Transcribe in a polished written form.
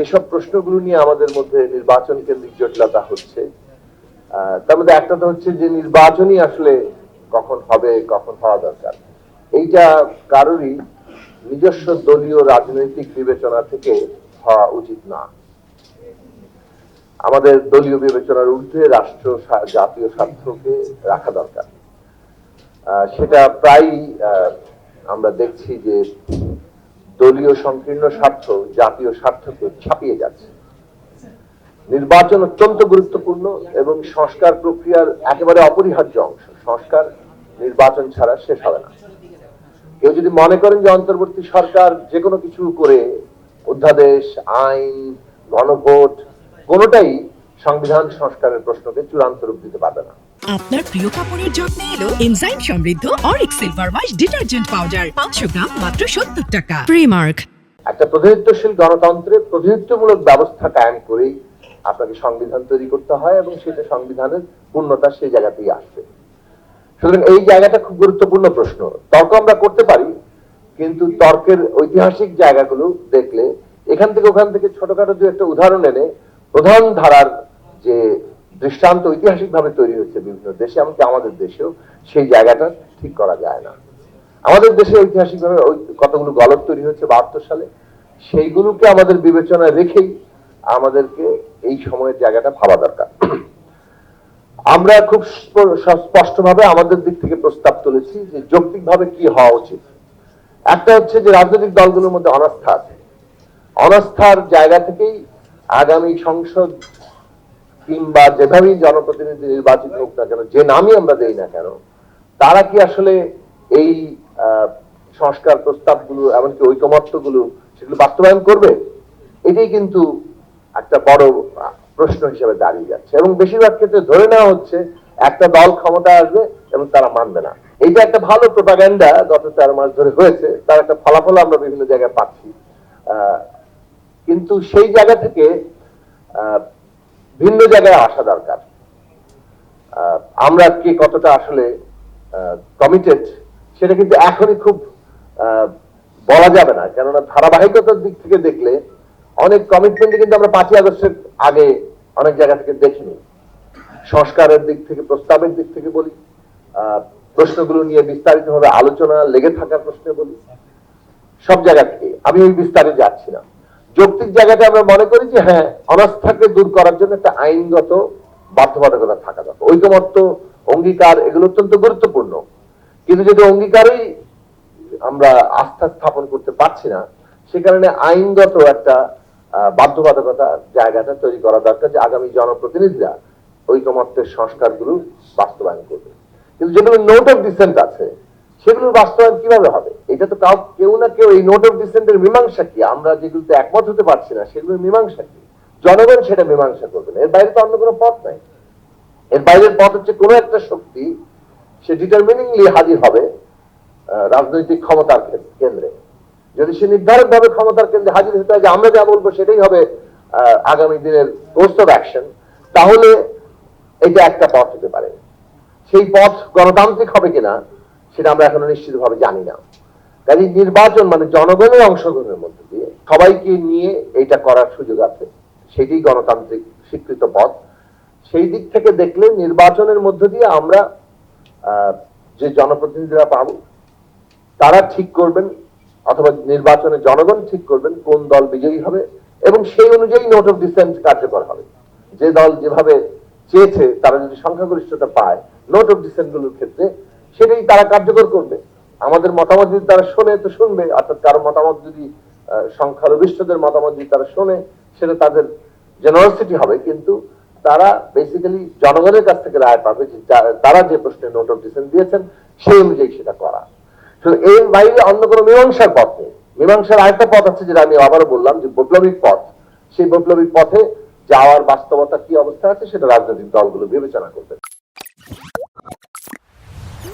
যেসব প্রশ্নগুলো নিয়ে আমাদের মধ্যে নির্বাচন কেন্দ্রিক জটিলতা হচ্ছে, তার মধ্যে একটা তো হচ্ছে যে নির্বাচনই আসলে কখন হবে, কখন হওয়া দরকার, এইটা কারোরই নিজস্ব দলীয় রাজনৈতিক বিবেচনা থেকে হওয়া উচিত না। আমাদের দলীয় বিবেচনার ঊর্ধ্বে রাষ্ট্র জাতীয় স্বার্থকে রাখা দরকার। সেটা প্রায় আমরা দেখছি যে দলীয় সংকীর্ণ স্বার্থ জাতীয় স্বার্থকে ছাপিয়ে যাচ্ছে। নির্বাচন অত্যন্ত গুরুত্বপূর্ণ এবং সংস্কার প্রক্রিয়ার একেবারে অপরিহার্য অংশ। সংস্কার নির্বাচন ছাড়া শেষ হবে না। কেউ যদি মনে করেন যে অন্তর্বর্তী সরকার যে কোনো কিছু করে অধ্যাদেশ, আইন, গণভোট কোনোটাই সংবিধান সংস্কারের প্রশ্নকে চূড়ান্ত রূপ দিতে পারবে না। আপনার প্রিয় কাপড়ের যত্নে এলো এনজাইম সমৃদ্ধ Arik silver wash detergent powder 500 গ্রাম মাত্র 70 টাকা। প্রিমার্ক। একটা প্রতিনিধিত্বশীল গণতন্ত্রে প্রতিনিধিত্বমূলক ব্যবস্থা কায়েম করেই আপনাকে সংবিধান তৈরি করতে হয় এবং সেটা সংবিধানের পূর্ণতা সেই জায়গাতেই আসবে। সুতরাং এই জায়গাটা খুব গুরুত্বপূর্ণ প্রশ্ন। তর্ক আমরা করতে পারি, কিন্তু তর্কের ঐতিহাসিক জায়গাগুলো দেখলে এখান থেকে ওখান থেকে ছোটখাটো দু একটা উদাহরণ এনে প্রধান ধারার যে দৃষ্টান্ত ঐতিহাসিকভাবে তৈরি হচ্ছে বিভিন্ন দেশে, এমনকি আমাদের দেশেও, সেই জায়গাটা ঠিক করা যায় না। আমাদের দেশে ঐতিহাসিকভাবে কতগুলো গলদ তৈরি হচ্ছে 72 সালে, সেইগুলোকে আমাদের বিবেচনায় রেখেই আমাদেরকে এই সময়ের জায়গাটা ভাবা দরকার। আমরা খুব স্পষ্টভাবে আমাদের দিক থেকে প্রস্তাব তুলেছি যে যৌক্তিকভাবে কি হওয়া উচিত। একটা হচ্ছে যে রাজনৈতিক দলগুলোর মধ্যে অনাস্থা আছে, অনাস্থার জায়গা থেকেই আগামী সংসদ কিংবা যেভাবেই জনপ্রতিনিধি নির্বাচিত হোক না কেন, যে নামই আমরা দেই না কেন, তারা কি আসলে এই সংস্কার প্রস্তাবগুলো এমনকি ঐকমত্যগুলো সেগুলো বাস্তবায়ন করবে, এটাই কিন্তু একটা বড় প্রশ্ন হিসেবে দাঁড়িয়ে যাচ্ছে। এবং বেশিরভাগ ক্ষেত্রে ধরে নেওয়া হচ্ছে একটা দল ক্ষমতায় আসবে এবং তারা মানবে না। এইটা একটা ভালো প্রোপাগান্ডা গত 13 মাস ধরে হয়েছে, তার একটা ফলাফল আমরা বিভিন্ন জায়গায় পাচ্ছি। কিন্তু সেই জায়গা থেকে ভিন্ন জায়গায় আসা দরকার। আমরা কে কতটা আসলে কমিটেড সেটা কিন্তু এখনই খুব বলা যাবে না, কেননা ধারাবাহিকতার দিক থেকে দেখলে অনেক কমিটমেন্ট কিন্তু আমরা 5ই আগস্টের আগে অনেক জায়গা থেকে দেখিনি। সংস্কারের দিক থেকে, প্রস্তাবের দিক থেকে বলি, প্রশ্নগুলো নিয়ে বিস্তারিতভাবে আলোচনা লেগে থাকার প্রশ্নে বলি, সব জায়গা থেকে আমি ওই বিস্তারে যাচ্ছি না। যৌক্তিক জায়গাটা আমরা মনে করি যে হ্যাঁ, অনাস্থাকে দূর করার জন্য একটা আইনগত বাধ্যবাধকতা থাকা দরকার, ঐকমত্য, অঙ্গীকার, এগুলো অত্যন্ত গুরুত্বপূর্ণ। কিন্তু যদি অঙ্গীকারেই আমরা আস্থা স্থাপন করতে পারছি না, সে কারণে আইনগত একটা বাধ্যবাধকতা জায়গাটা তৈরি করা দরকার যে আগামী জনপ্রতিনিধিরা ঐকমত্যের সংস্কারগুলো বাস্তবায়ন করবে। কিন্তু যেগুলো নোট অফ ডিসেন্ট আছে সেগুলোর বাস্তবায়ন কিভাবে হবে? এটা তো কেউ না কেউ, এই নোট অফ ডিসেন্টের মীমাংসা কি, আমরা যেগুলোতে একমত হতে পারছি না সেগুলোর মীমাংসা কি, জনগণ সেটা মীমাংসা করবে না। এর বাইরে তো অন্য কোনো পথ নাই। এর বাইরের পথ হচ্ছে কোনো একটা শক্তি সে ডিটারমিনিংলি হাজির হবে রাজনৈতিক ক্ষমতার কেন্দ্রে। যদি সে নির্ধারক ভাবে ক্ষমতার কেন্দ্রে হাজির হতে হয় যে আমরা যা বলবো সেটাই হবে আগামী দিনের কোর্স অফ অ্যাকশন, তাহলে এটা একটা পথ হতে পারে। সেই পথ গণতান্ত্রিক হবে কিনা সেটা আমরা এখনো নিশ্চিতভাবে জানি না। কাজে নির্বাচন মানে জনগণের অংশগ্রহণের মধ্যে দিয়ে সবাইকে নিয়ে এটা করার সুযোগ আছে, সেটাই গণতান্ত্রিক স্বীকৃত পথ। সেই দিক থেকে দেখলে নির্বাচনের মধ্য দিয়ে আমরা যে জনপ্রতিনিধিরা পাবো তারা ঠিক করবেন, অথবা নির্বাচনে জনগণ ঠিক করবেন কোন দল বিজয়ী হবে, এবং সেই অনুযায়ী নোট অফ ডিসেন্ট কার্যকর হবে। যে দল যেভাবে চেয়েছে তারা যদি সংখ্যাগরিষ্ঠতা পায় নোট অফ ডিসেন্ট গুলোর ক্ষেত্রে, সেটাই তারা কার্যকর করবে। আমাদের মতামত যদি তারা শোনে তো শুনবে, অর্থাৎ কারো মতামত যদি সংখ্যালঘিষ্ঠদের মতামত যদি তারা শোনে সেটা তাদের জেনারসিটি হবে, কিন্তু তারা বেসিক্যালি জনগণের কাছ থেকে রায় পাবে যে তারা যে প্রশ্নে নোট অফ ডিসেন্ট দিয়েছেন সেই অনুযায়ী সেটা করা। এর বাইরে অন্য কোনো মীমাংসার পথ নেই। মীমাংসার আরেকটা পথ আছে, যেটা আমি আবারও বললাম যে বৈপ্লবিক পথ। সেই বৈপ্লবিক পথে যাওয়ার বাস্তবতা কি অবস্থা আছে সেটা রাজনৈতিক দলগুলো বিবেচনা করবে।